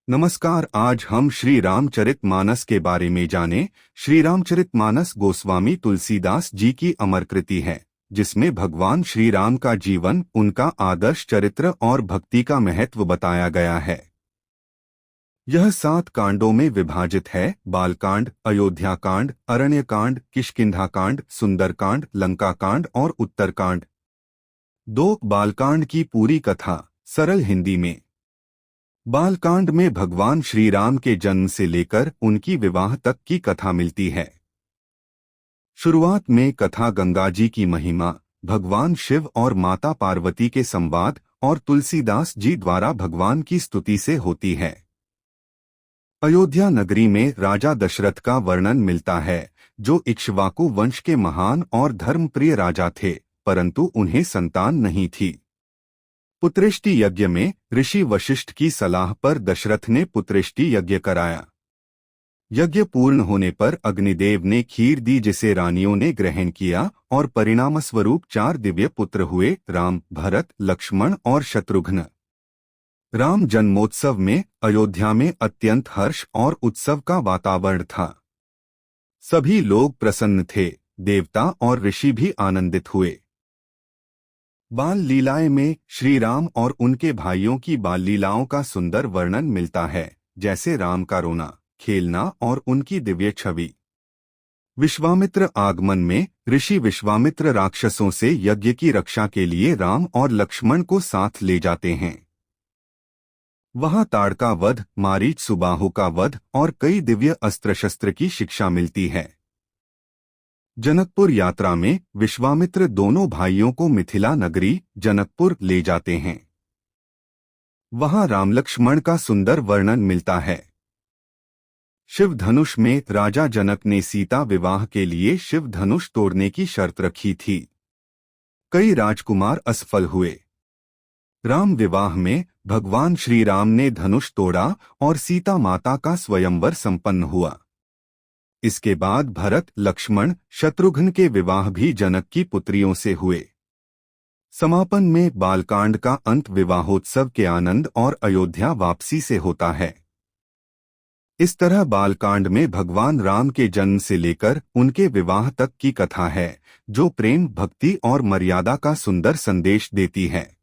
नमस्कार। आज हम श्री रामचरितमानस के बारे में जानें। श्री रामचरितमानस गोस्वामी तुलसीदास जी की अमर कृति है, जिसमें भगवान श्री राम का जीवन, उनका आदर्श चरित्र और भक्ति का महत्व बताया गया है। यह 7 कांडों में विभाजित है: बालकांड, अयोध्याकांड, अरण्यकांड, किष्किंधाकांड, सुंदरकांड, लंकाकांड और उत्तरकांड। 2 बालकांड की पूरी कथा सरल हिंदी में। बालकांड में भगवान श्री राम के जन्म से लेकर उनकी विवाह तक की कथा मिलती है। शुरुआत में कथा गंगा जी की महिमा, भगवान शिव और माता पार्वती के संवाद और तुलसीदास जी द्वारा भगवान की स्तुति से होती है। अयोध्या नगरी में राजा दशरथ का वर्णन मिलता है, जो इक्ष्वाकु वंश के महान और धर्मप्रिय राजा थे, परंतु उन्हें संतान नहीं थी। पुत्रेष्टि यज्ञ में ऋषि वशिष्ठ की सलाह पर दशरथ ने पुत्रेष्टि यज्ञ कराया। यज्ञ पूर्ण होने पर अग्निदेव ने खीर दी, जिसे रानियों ने ग्रहण किया और परिणामस्वरूप 4 दिव्य पुत्र हुए: राम, भरत, लक्ष्मण और शत्रुघ्न। राम जन्मोत्सव में अयोध्या में अत्यंत हर्ष और उत्सव का वातावरण था। सभी लोग प्रसन्न थे, देवता और ऋषि भी आनंदित हुए। बाल लीलाएं में श्री राम और उनके भाइयों की बाल लीलाओं का सुंदर वर्णन मिलता है, जैसे राम का रोना, खेलना और उनकी दिव्य छवि। विश्वामित्र आगमन में ऋषि विश्वामित्र राक्षसों से यज्ञ की रक्षा के लिए राम और लक्ष्मण को साथ ले जाते हैं। वहां ताड़ का वध, मारीच सुबाहु का वध और कई दिव्य अस्त्र शस्त्र की शिक्षा मिलती है। जनकपुर यात्रा में विश्वामित्र दोनों भाइयों को मिथिला नगरी जनकपुर ले जाते हैं। वहां राम लक्ष्मण का सुंदर वर्णन मिलता है। शिव धनुष में राजा जनक ने सीता विवाह के लिए शिव धनुष तोड़ने की शर्त रखी थी। कई राजकुमार असफल हुए। राम विवाह में भगवान श्री राम ने धनुष तोड़ा और सीता माता का स्वयंवर संपन्न हुआ। इसके बाद भरत, लक्ष्मण, शत्रुघ्न के विवाह भी जनक की पुत्रियों से हुए। समापन में बालकांड का अंत विवाहोत्सव के आनंद और अयोध्या वापसी से होता है। इस तरह बालकांड में भगवान राम के जन्म से लेकर उनके विवाह तक की कथा है, जो प्रेम, भक्ति और मर्यादा का सुंदर संदेश देती है।